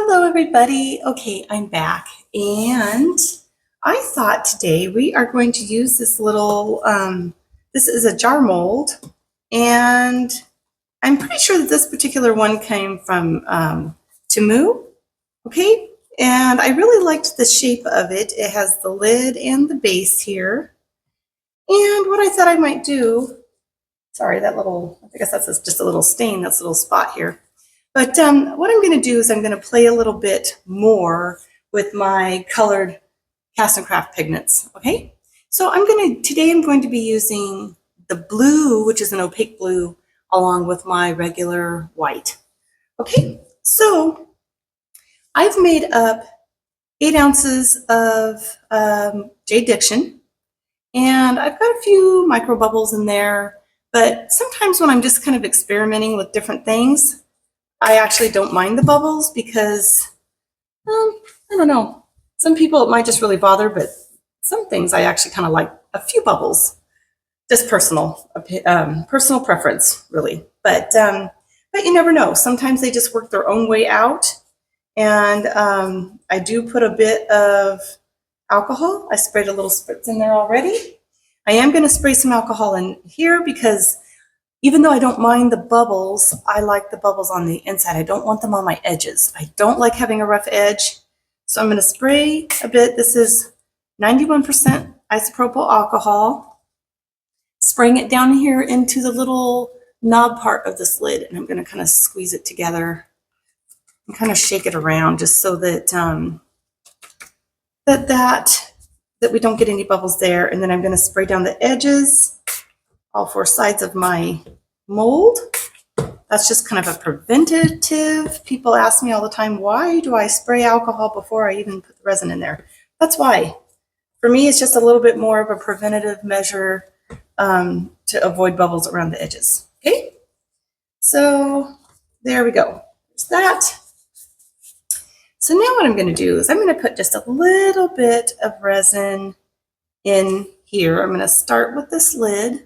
Hello, everybody. Okay, I'm back, and I thought today we are going to use this little, this is a jar mold, and I'm pretty sure that this particular one came from Temu, okay? And I really liked the shape of it. It has the lid and the base here. And what I thought I might do, sorry, that little, I guess that's just a little stain, that's a little spot here. But what I'm going to do is I'm going to play a little bit more with my colored Castin Craft pigments, okay? So today I'm going to be using the blue, which is an opaque blue, along with my regular white. Okay, so I've made up 8 ounces of Jade Diction, and I've got a few micro bubbles in there, but sometimes when I'm just kind of experimenting with different things, I actually don't mind the bubbles because, I don't know. Some people it might just really bother, but some things I actually kind of like a few bubbles. Just personal preference, really. But you never know. Sometimes they just work their own way out. And I do put a bit of alcohol. I sprayed a little spritz in there already. I am going to spray some alcohol in here because even though I don't mind the bubbles, I like the bubbles on the inside. I don't want them on my edges. I don't like having a rough edge. So I'm going to spray a bit. This is 91% isopropyl alcohol. Spraying it down here into the little knob part of this lid. And I'm going to kind of squeeze it together and kind of shake it around just so that that we don't get any bubbles there. And then I'm going to spray down the edges, all 4 sides of my mold. That's just kind of a preventative. People ask me all the time, why do I spray alcohol before I even put the resin in there? That's why. For me, it's just a little bit more of a preventative measure to avoid bubbles around the edges. Okay, so there we go. There's that. So now what I'm going to do is I'm going to put just a little bit of resin in here. I'm going to start with this lid.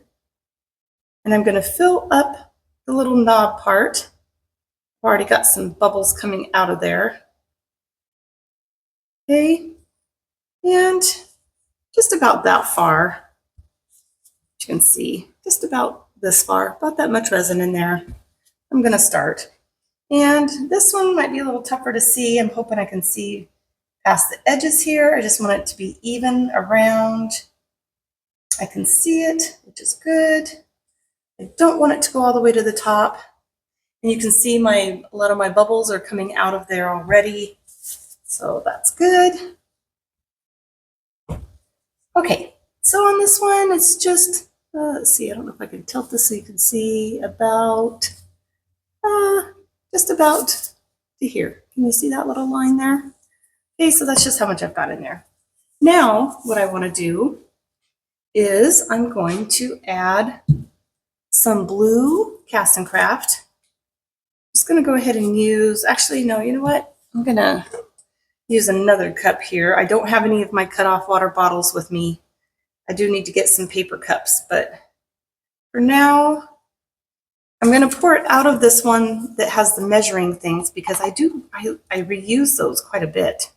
And I'm going to fill up the little knob part. I've already got some bubbles coming out of there. Okay, and just about that far. You can see just about this far, about that much resin in there. I'm going to start. And this one might be a little tougher to see. I'm hoping I can see past the edges here. I just want it to be even around. I can see it, which is good. I don't want it to go all the way to the top. And you can see a lot of my bubbles are coming out of there already. So that's good. Okay, so on this one, it's just, let's see, I don't know if I can tilt this so you can see about, just about to here. Can you see that little line there? Okay, so that's just how much I've got in there. Now, what I want to do is I'm going to add some blue Castin Craft. I'm just going to go ahead and use, actually, no, you know what? I'm going to use another cup here. I don't have any of my cut-off water bottles with me. I do need to get some paper cups, but for now, I'm going to pour it out of this one that has the measuring things because I reuse those quite a bit.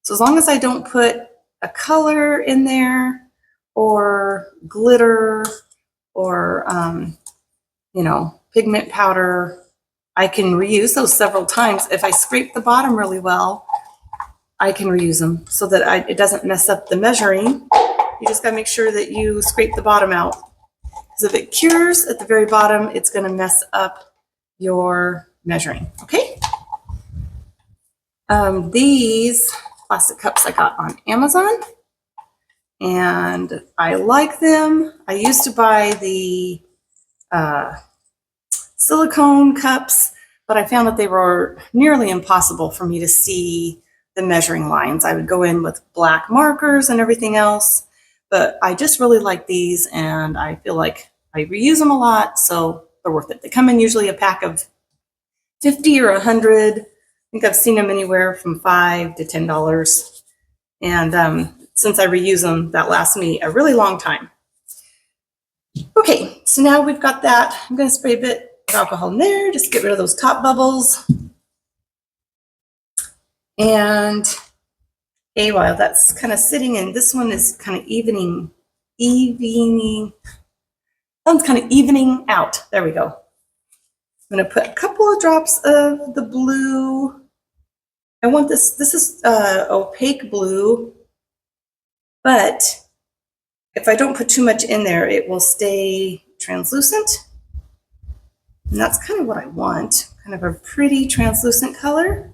So as long as I don't put a color in there or glitter or, you know, pigment powder, I can reuse those several times. If I scrape the bottom really well, I can reuse them so that it doesn't mess up the measuring. You just got to make sure that you scrape the bottom out. Because if it cures at the very bottom, it's going to mess up your measuring. Okay? These plastic cups I got on Amazon. And I like them. I used to buy the silicone cups, but I found that they were nearly impossible for me to see the measuring lines. I would go in with black markers and everything else, but I just really like these and I feel like I reuse them a lot, so they're worth it. They come in usually a pack of 50 or 100. I think I've seen them anywhere from $5 to $10. And since I reuse them, that lasts me a really long time. Okay, so now we've got that. I'm going to spray a bit of alcohol in there, just to get rid of those top bubbles. And a while that's kind of sitting, and this one is kind of evening out. There we go. I'm going to put a couple of drops of the blue. I want this is opaque blue, but if I don't put too much in there, it will stay translucent. And that's kind of what I want, kind of a pretty translucent color.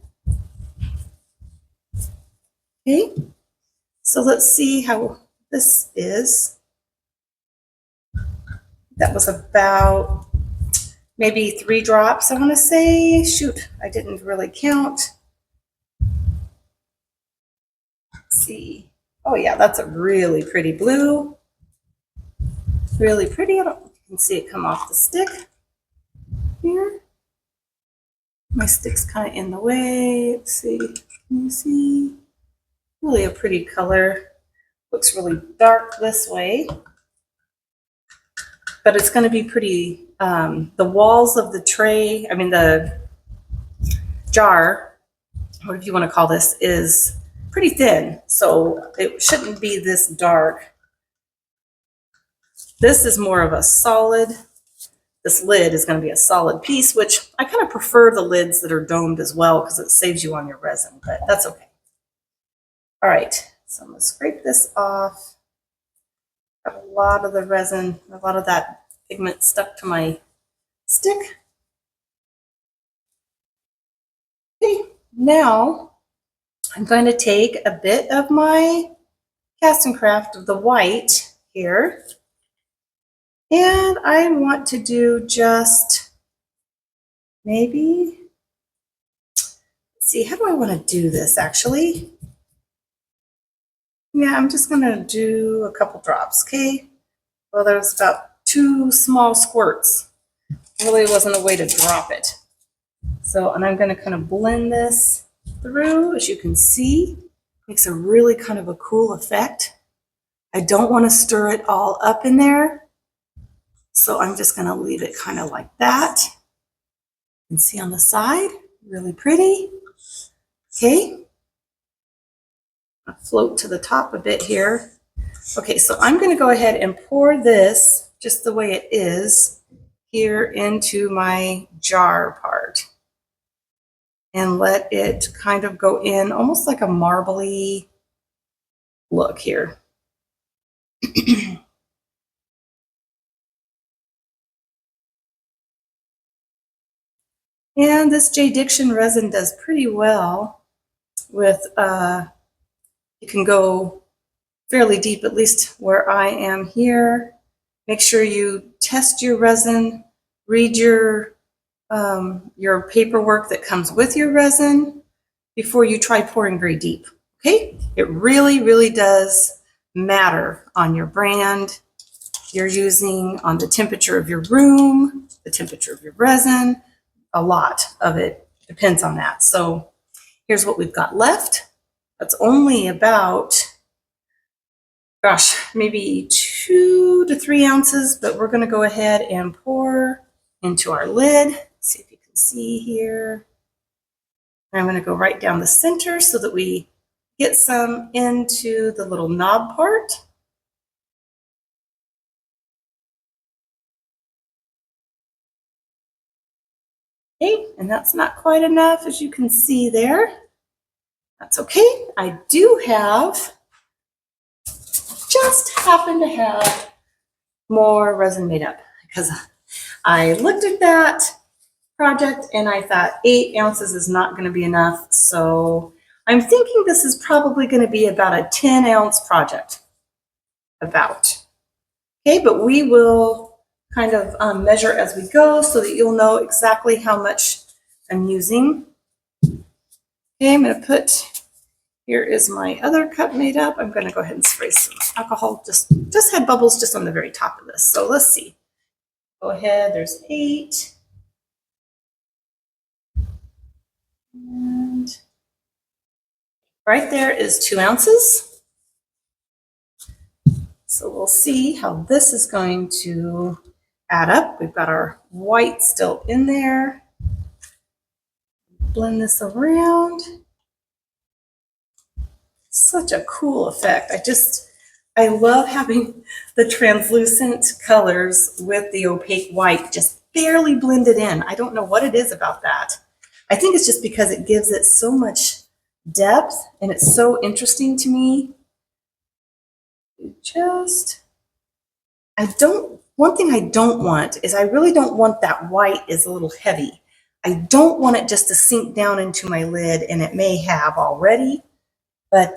Okay, so let's see how this is. That was about maybe 3 drops, I want to say. Shoot, I didn't really count. Let's see. Oh yeah, that's a really pretty blue. Really pretty. I don't know if you can see it come off the stick here. My stick's kind of in the way. Let's see. Can you see? Really a pretty color. Looks really dark this way. But it's going to be pretty. The walls of the tray, I mean the jar, whatever you want to call this, is pretty thin. So it shouldn't be this dark. This is more of a solid. This lid is going to be a solid piece, which I kind of prefer the lids that are domed as well because it saves you on your resin, but that's okay. All right, so I'm going to scrape this off. Got a lot of the resin, a lot of that pigment stuck to my stick. Okay, now I'm going to take a bit of my Castin Craft of the white here. And I want to do just maybe, let's see, how do I want to do this actually? Yeah, I'm just going to do a couple drops, okay? Well, there's about 2 small squirts. Really wasn't a way to drop it. So, and I'm going to kind of blend this through, as you can see. Makes a really kind of a cool effect. I don't want to stir it all up in there. So I'm just going to leave it kind of like that. You can see on the side, really pretty. Okay. I'll float to the top a bit here. Okay, so I'm going to go ahead and pour this just the way it is here into my jar part. And let it kind of go in almost like a marbly look here. And this J Diction resin does pretty well with, you can go fairly deep, at least where I am here. Make sure you test your resin, read your paperwork that comes with your resin before you try pouring very deep, okay? It really, really does matter on your brand you're using, on the temperature of your room, the temperature of your resin. A lot of it depends on that. So here's what we've got left. That's only about, gosh, maybe 2 to 3 ounces, but we're going to go ahead and pour into our lid. Let's see if you can see here. I'm going to go right down the center so that we get some into the little knob part. Okay, and that's not quite enough, as you can see there. That's okay. I do have, just happen to have more resin made up because I looked at that project and I thought 8 ounces is not going to be enough. So I'm thinking this is probably going to be about a 10-ounce project. About. Okay, but we will kind of measure as we go so that you'll know exactly how much I'm using. Okay, I'm going to put, here is my other cup made up. I'm going to go ahead and spray some alcohol. Just had bubbles just on the very top of this. So let's see. Go ahead, there's 8. And right there is 2 ounces. So we'll see how this is going to add up. We've got our white still in there. Blend this around. such a cool effect. I love having the translucent colors with the opaque white just barely blended in. I don't know what it is about that. I think it's just because it gives it so much depth and it's so interesting to me. One thing I don't want is I really don't want that white is a little heavy. I don't want it just to sink down into my lid, and it may have already, but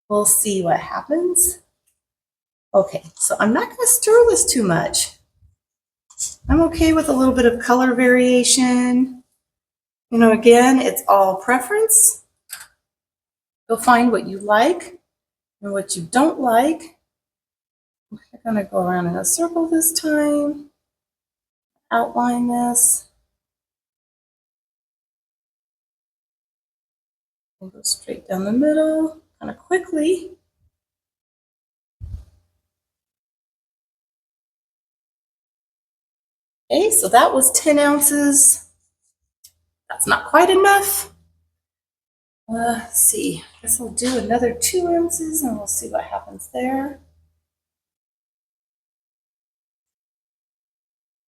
we'll see what happens. Okay, so I'm not going to stir this too much. I'm okay with a little bit of color variation. You know, again, it's all preference. You'll find what you like and what you don't like. I'm going to go around in a circle this time, outline this, and go straight down the middle, kind of quickly. Okay, so that was 10 ounces. That's not quite enough. Let's see, I guess I'll do another 2 ounces and we'll see what happens there.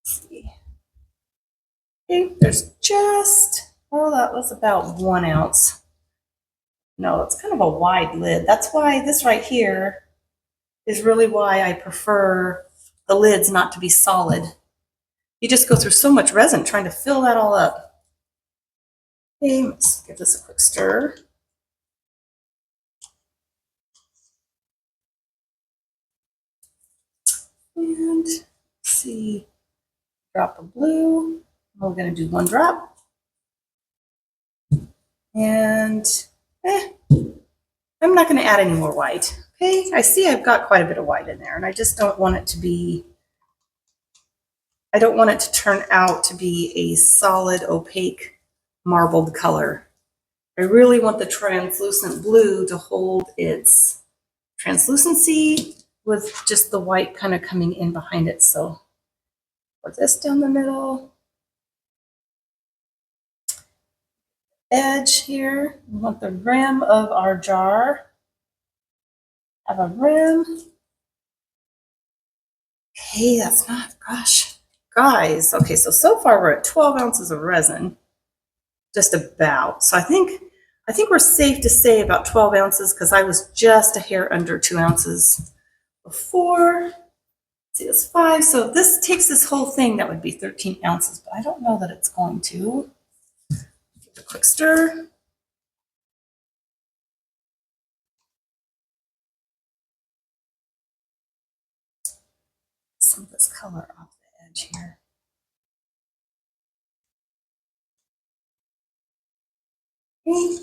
Let's see. Okay, there's just, well, that was about 1 ounce. No, it's kind of a wide lid. That's why this right here is really why I prefer the lids not to be solid. You just go through so much resin trying to fill that all up. Okay, let's give this a quick stir. And let's see, drop of blue. We're going to do 1 drop. And I'm not going to add any more white. Okay, I see I've got quite a bit of white in there, and I just don't want it to be, I don't want it to turn out to be a solid, opaque, marbled color. I really want the translucent blue to hold its translucency with just the white kind of coming in behind it. So put this down the middle. Edge here. We want the rim of our jar. Have a rim. Okay, that's not, gosh, guys. Okay, so far we're at 12 ounces of resin, just about. So I think we're safe to say about 12 ounces because I was just a hair under 2 ounces before. Let's see, it's 5. So if this takes this whole thing, that would be 13 ounces, but I don't know that it's going to. Give it a quick stir. Some of this color off the edge here. Okay.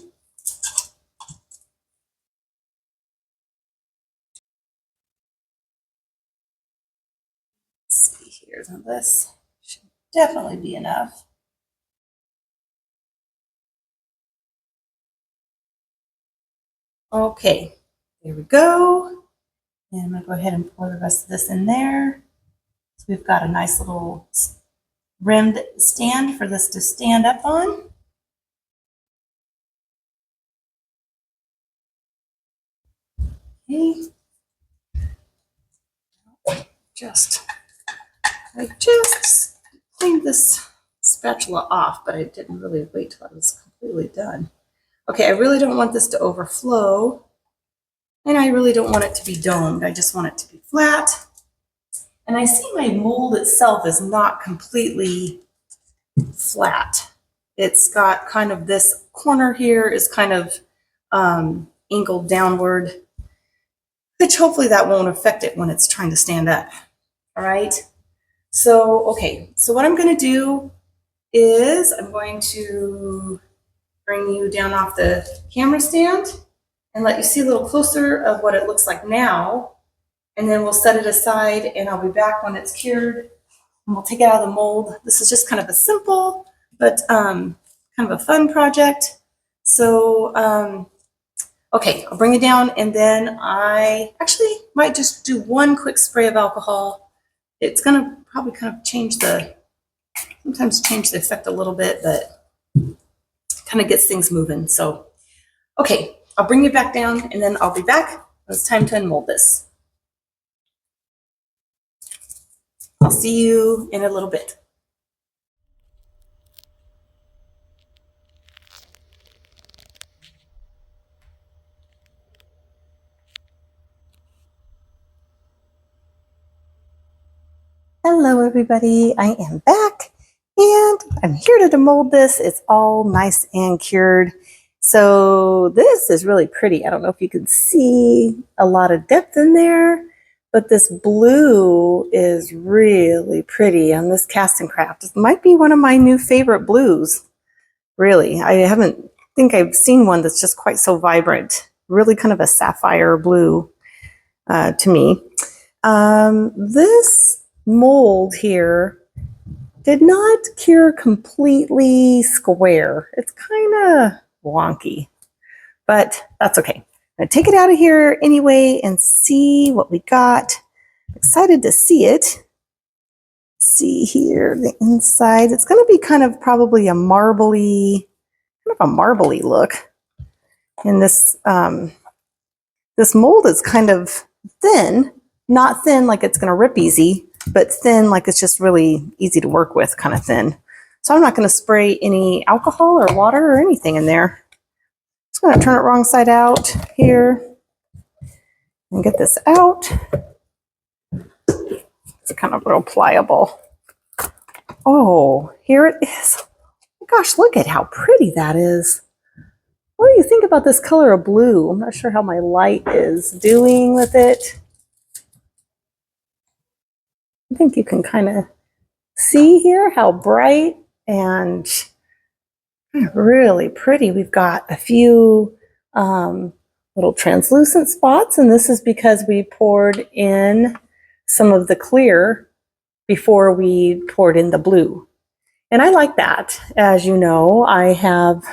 Let's see here. Now this should definitely be enough. Okay, there we go. And I'm going to go ahead and pour the rest of this in there. So we've got a nice little rimmed stand for this to stand up on. Okay. I just cleaned this spatula off, but I didn't really wait till it was completely done. Okay, I really don't want this to overflow, and I really don't want it to be domed. I just want it to be flat. And I see my mold itself is not completely flat. It's got kind of this corner here is kind of angled downward, which hopefully that won't affect it when it's trying to stand up. All right. So, okay. So what I'm going to do is I'm going to bring you down off the camera stand and let you see a little closer of what it looks like now. And then we'll set it aside and I'll be back when it's cured and we'll take it out of the mold. This is just kind of a simple, but kind of a fun project. So, okay, I'll bring it down and then I actually might just do 1 quick spray of alcohol. It's going to probably kind of sometimes change the effect a little bit, but kind of gets things moving. So, okay, I'll bring you back down and then I'll be back. It's time to unmold this. I'll see you in a little bit. Hello everybody, I am back and I'm here to demold this. It's all nice and cured. So this is really pretty. I don't know if you can see a lot of depth in there, but this blue is really pretty on this Castin craft. It might be one of my new favorite blues. Really, I think I've seen one that's just quite so vibrant. Really kind of a sapphire blue to me. This mold here did not cure completely square. It's kind of wonky, but that's okay. I'm gonna take it out of here anyway and see what we got. Excited to see it. See here, the inside. It's gonna be kind of probably a marbly look. And this this mold is kind of thin, not thin like it's gonna rip easy, but thin like it's just really easy to work with, kind of thin. So I'm not going to spray any alcohol or water or anything in there. Just going to turn it wrong side out here and get this out. It's kind of real pliable. Oh, here it is. Oh gosh, look at how pretty that is. What do you think about this color of blue? I'm not sure how my light is doing with it. I think you can kind of see here how bright and really pretty. We've got a few little translucent spots, and this is because we poured in some of the clear before we poured in the blue. And I like that. As you know, I have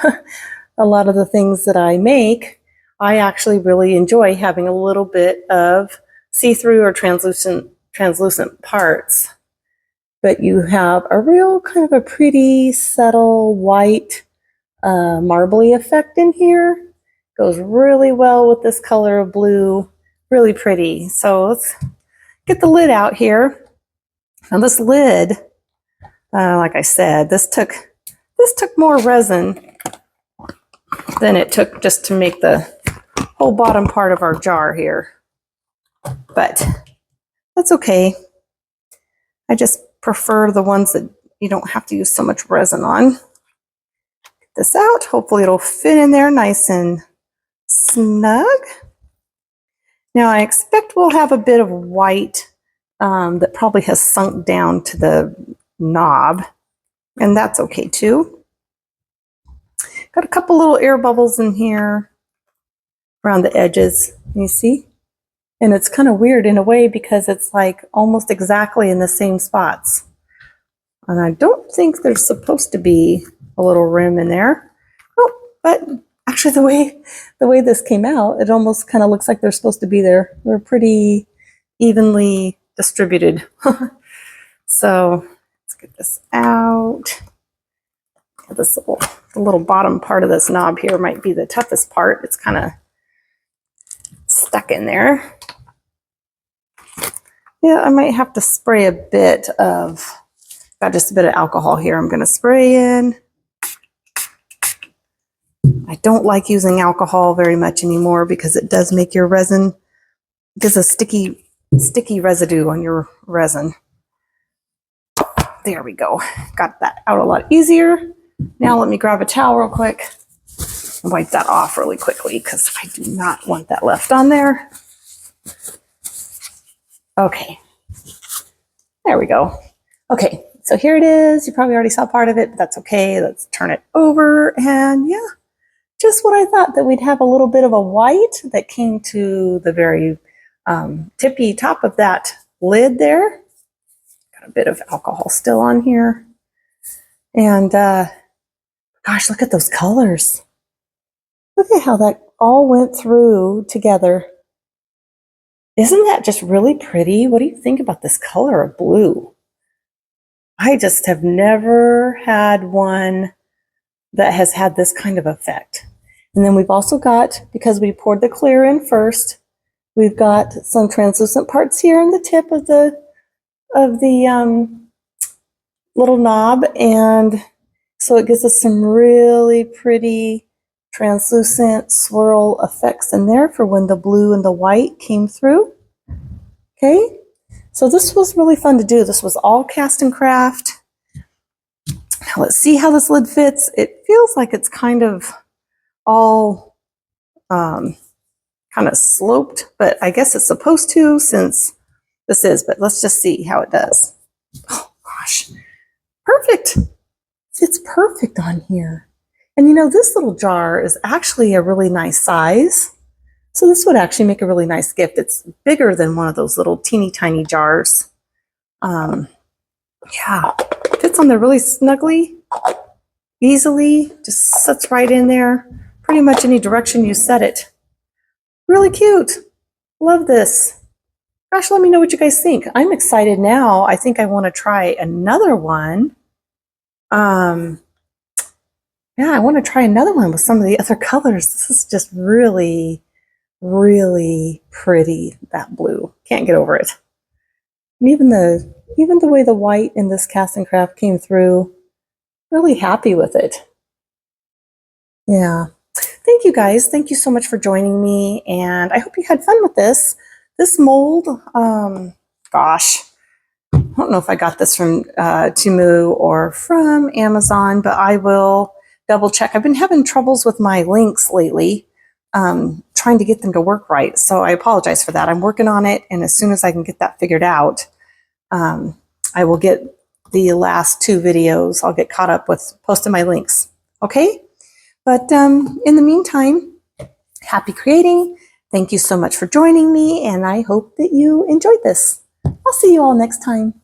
a lot of the things that I make, I actually really enjoy having a little bit of see-through or translucent parts. But you have a real kind of a pretty subtle white marbly effect in here. Goes really well with this color of blue. Really pretty. So let's get the lid out here. Now this lid, like I said, this took more resin than it took just to make the whole bottom part of our jar here. But that's okay. I just prefer the ones that you don't have to use so much resin on. Get this out. Hopefully it'll fit in there nice and snug. Now I expect we'll have a bit of white that probably has sunk down to the knob, and that's okay too. Got a couple little air bubbles in here around the edges, you see? And it's kind of weird in a way because it's like almost exactly in the same spots. And I don't think there's supposed to be a little rim in there. Oh, but actually the way this came out, it almost kind of looks like they're supposed to be there. They're pretty evenly distributed. So let's get this out. This little bottom part of this knob here might be the toughest part. It's kind of stuck in there. Yeah, I might have to spray a bit of, got just a bit of alcohol here I'm going to spray in. I don't like using alcohol very much anymore because it does make your resin, gives a sticky residue on your resin. There we go. Got that out a lot easier. Now let me grab a towel real quick and wipe that off really quickly because I do not want that left on there. Okay, there we go. Okay, so here it is. You probably already saw part of it, but that's okay. Let's turn it over, and yeah, just what I thought, that we'd have a little bit of a white that came to the very tippy top of that lid there. Got a bit of alcohol still on here. And gosh, look at those colors. Look at how that all went through together. Isn't that just really pretty? What do you think about this color of blue? I just have never had one that has had this kind of effect. And then we've also got, because we poured the clear in first, we've got some translucent parts here in the tip of the little knob, and so it gives us some really pretty translucent swirl effects in there for when the blue and the white came through. Okay, so this was really fun to do. This was all cast and craft. Now let's see how this lid fits. It feels like it's kind of all kind of sloped, but I guess it's supposed to since this is, but let's just see how it does. Oh gosh, perfect. Fits perfect on here. And you know, this little jar is actually a really nice size. So this would actually make a really nice gift. It's bigger than one of those little teeny tiny jars. Yeah, fits on there really snugly, easily, just sits right in there. Pretty much any direction you set it. Really cute. Love this. Gosh, let me know what you guys think. I'm excited now. I think I want to try another one. Yeah, I want to try another one with some of the other colors. This is just really, really pretty, that blue. Can't get over it. And even the way the white in this cast and craft came through, really happy with it. Yeah. Thank you guys. Thank you so much for joining me, and I hope you had fun with this. This mold, gosh, I don't know if I got this from Temu or from Amazon, but I will double check. I've been having troubles with my links lately, trying to get them to work right. So I apologize for that. I'm working on it, and as soon as I can get that figured out, I will get the last 2 videos. I'll get caught up with posting my links. Okay? But in the meantime, happy creating. Thank you so much for joining me, and I hope that you enjoyed this. I'll see you all next time.